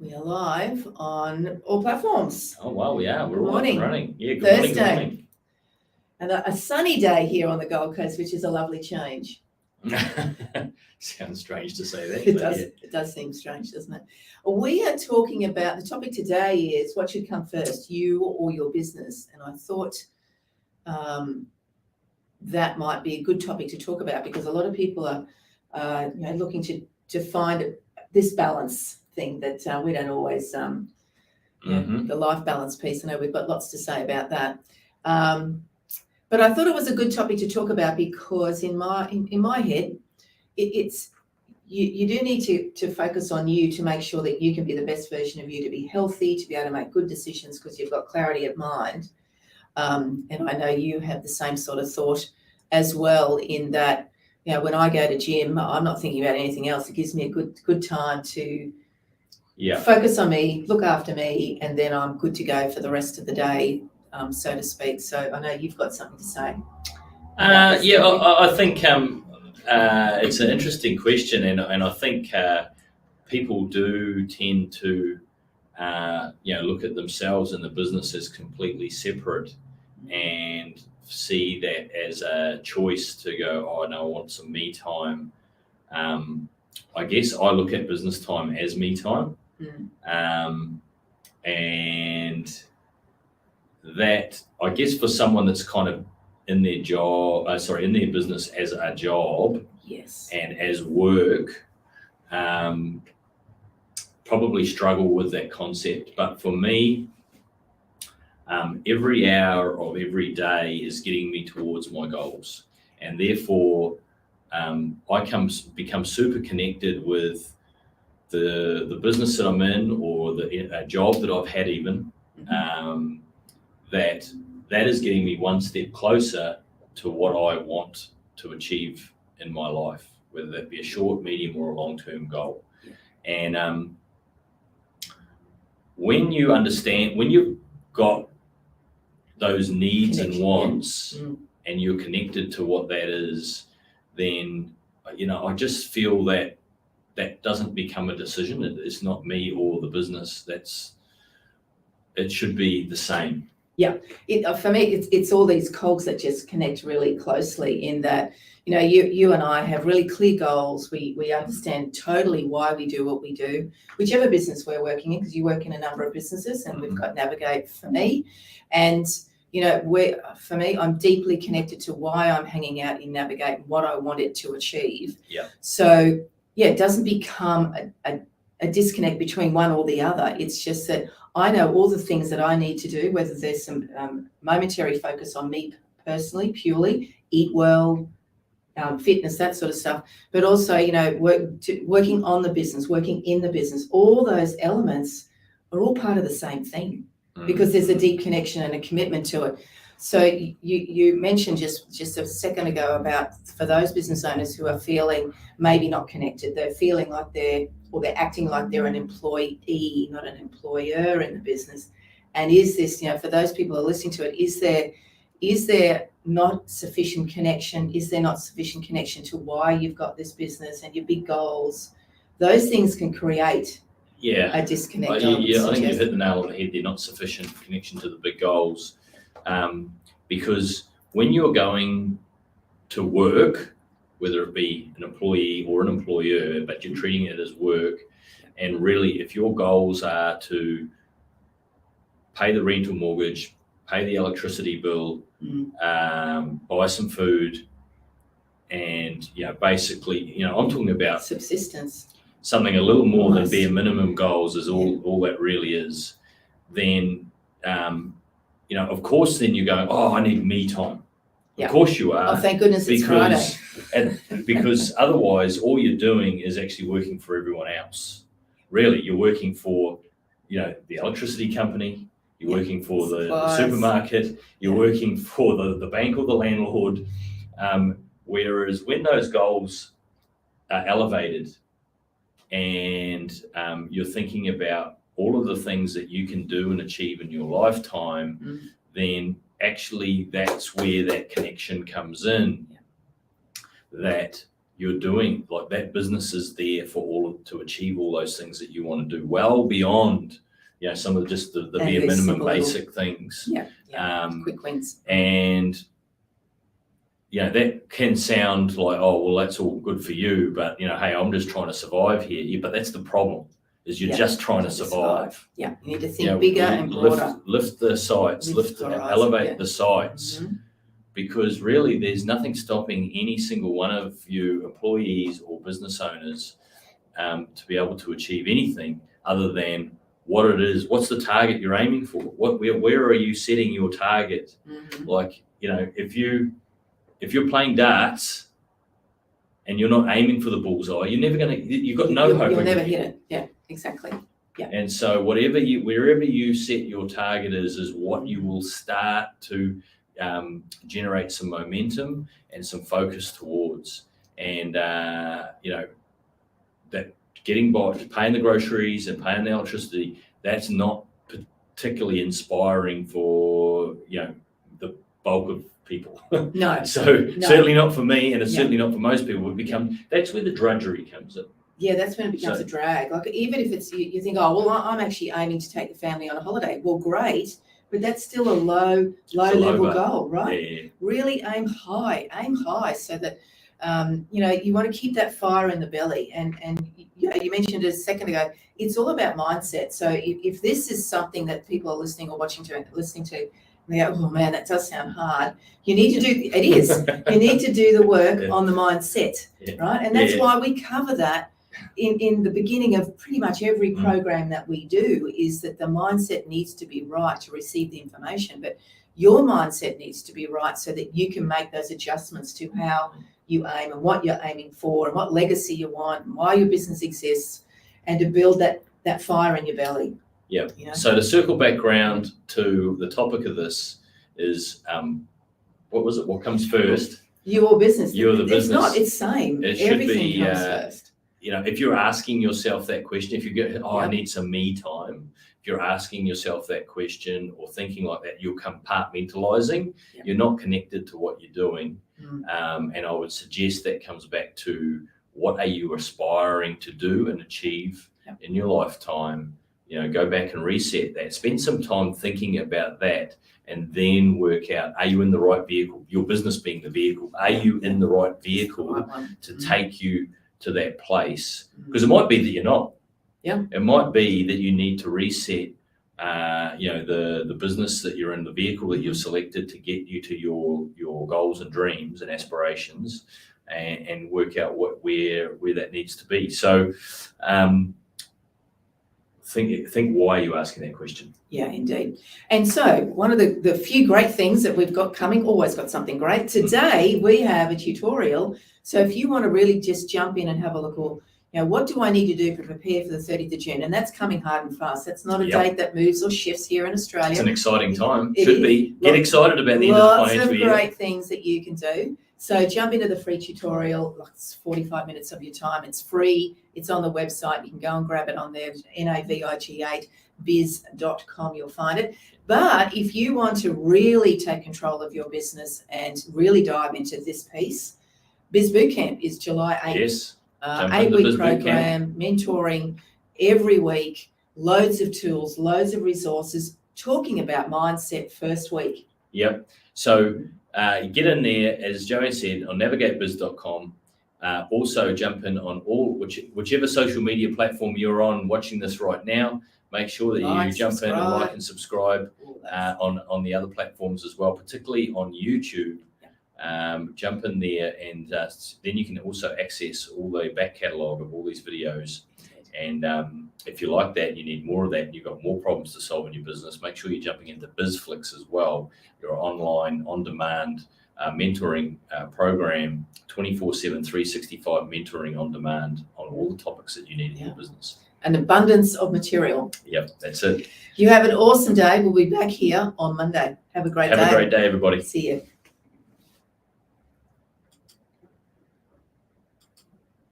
We are live on all platforms. Oh, wow, we are. We're Good all up morning. and running. Yeah, good Thursday. morning, And a sunny day here on the Gold Coast, which is a lovely change. good morning. Sounds strange to say that. It but does. yeah. It does seem strange, doesn't it? We are talking about, the topic today is what should come first, you or your business? And I thought that might be a good topic to talk about because a lot of people are looking to find this balance thing that we don't always, the life balance piece. I know we've got lots to say about that. But I thought it was a good topic to talk about because in my head, it's you do need to focus on you to make sure that you can be the best version of you, to be healthy, to be able to make good decisions because you've got clarity of mind. And I know you have the same sort of thought as well in that, when I go to gym, I'm not thinking about anything else. It gives me a good time to focus on me, look after me, and then I'm good to go for the rest of the day, so to speak. So I know you've got something to say. I think it's an interesting question, and I think people do tend to look at themselves and the business as completely separate and see that as a choice to go, oh no, I want some me time. I guess I look at business time as me time. And that, I guess, for someone that's kind of in their business as a job, yes, and as work, probably struggle with that concept. But for me, every hour of every day is getting me towards my goals, and therefore I become super connected with the business that I'm in, or the job that I've had even. That is getting me one step closer to what I want to achieve in my life, whether that be a short, medium, or a long-term goal. And when you understand, when you've got those needs and wants, and you're connected to what that is, then I just feel that doesn't become a decision. It's not me or the business. It should be the same. Yeah, for me, it's all these cogs that just connect really closely in that, you and I have really clear goals. We understand totally why we do what we do, whichever business we're working in, because you work in a number of businesses, and we've got Navigate for me. And, for me, I'm deeply connected to why I'm hanging out in Navigate and what I want it to achieve. Yeah. So, it doesn't become a disconnect between one or the other. It's just that I know all the things that I need to do, whether there's some momentary focus on me personally, purely, eat well, fitness, that sort of stuff, but also, working on the business, working in the business, all those elements are all part of the same thing because there's a deep connection and a commitment to it. So you mentioned just a second ago about, for those business owners who are feeling maybe not connected, they're feeling like they're acting like they're an employee, not an employer in the business. And is this, for those people who are listening to it, is there not sufficient connection? Is there not sufficient connection to why you've got this business and your big goals? Those things can create a disconnect. I think you've hit the nail on the head. They're not sufficient connection to the big goals. Because when you're going to work, whether it be an employee or an employer, but you're treating it as work, and really if your goals are to pay the rental mortgage, pay the electricity bill, buy some food, and basically, I'm talking about subsistence, something a little more than bare minimum goals is all that really is, then of course, then you go, oh, I need me time. Of course you are. Oh, thank goodness it's Friday. Because otherwise, all you're doing is actually working for everyone else. Really, you're working for, the electricity company. You're working for the supermarket. You're working for the bank or the landlord. Whereas when those goals are elevated, and you're thinking about all of the things that you can do and achieve in your lifetime, then actually that's where that connection comes in. That you're doing, like that business is there for to achieve all those things that you want to do, well beyond, some of just the bare minimum basic things. Quick wins. And that can sound like, oh, well, that's all good for you, but hey, I'm just trying to survive here. Yeah, but that's the problem, is you're just trying to survive. Yeah, you need to think bigger and broader. Lift the sights, elevate the sights, because really there's nothing stopping any single one of you employees or business owners to be able to achieve anything other than what it is. What's the target you're aiming for? Where are you setting your target? Like, if you're playing darts and you're not aiming for the bullseye, you've got no hope. You'll never hit it. Yeah, exactly. Yeah. And so wherever you set your target is what you will start to generate some momentum and some focus towards. And, that getting by, paying the groceries and paying the electricity, that's not particularly inspiring for, the bulk of people. No. Certainly not for me, and it's certainly not for most people. That's where the drudgery comes in. Yeah, that's when it becomes a drag. Like, even if it's, you think, oh, well, I'm actually aiming to take the family on a holiday. Well, great, but that's still a low level goal, right? Yeah. Really aim high, so that, you want to keep that fire in the belly. And you mentioned it a second ago, it's all about mindset. So if this is something that people are listening or listening to, and they go, oh man, that does sound hard. You need to do the work on the mindset, right? And that's why we cover that in the beginning of pretty much every program that we do, is that the mindset needs to be right to receive the information, but your mindset needs to be right so that you can make those adjustments to how you aim and what you're aiming for and what legacy you want and why your business exists, and to build that fire in your belly. Yeah. So to circle back around to the topic of this is, what was it? What comes first? Your business. You're the business. It's same. It should Everything be, comes first. If you're asking yourself that question, if you get, I need some me time, if you're asking yourself that question or thinking like that, you're compartmentalizing. You're not connected to what you're doing. And I would suggest that comes back to, what are you aspiring to do and achieve in your lifetime? Go back and reset that. Spend some time thinking about that, and then work out, are you in the right vehicle? Your business being the vehicle. Are you in the right vehicle to take you to that place? Because it might be that you're not. Yeah. It might be that you need to reset, the business that you're in, the vehicle that you've selected to get you to your goals and dreams and aspirations, and work out where that needs to be. So, think why are you asking that question? Yeah, indeed. And so one of the few great things that we've got coming, always got something great. Today we have a tutorial. So if you want to really just jump in and have a look, or what do I need to do to prepare for the 30th of June? And that's coming hard and fast. That's not a date that moves or shifts here in Australia. It's an exciting time. Should be. Get excited about the end of the financial year. Lots of great things that you can do. So jump into the free tutorial. It's 45 minutes of your time. It's free. It's on the website. You can go and grab it on there, navig8biz.com. You'll find it. But if you want to really take control of your business and really dive into this piece, Biz Bootcamp is July 8th. Yes. 8-week program, mentoring every week, loads of tools, loads of resources, talking about mindset first week. Yep. So get in there, as Joanne said, on navigatebiz.com. Also jump in on whichever social media platform you're on watching this right now. Make sure that you jump in and like and subscribe on the other platforms as well, particularly on YouTube. Jump in there, and then you can also access all the back catalogue of all these videos. And if you like that, you need more of that, and you've got more problems to solve in your business, make sure you're jumping into BizFlix as well, your online, on-demand mentoring program, 24/7, 365 mentoring on demand on all the topics that you need in your business. An abundance of material. Yep, that's it. You have an awesome day. We'll be back here on Monday. Have a great day. Have a great day, everybody. See you.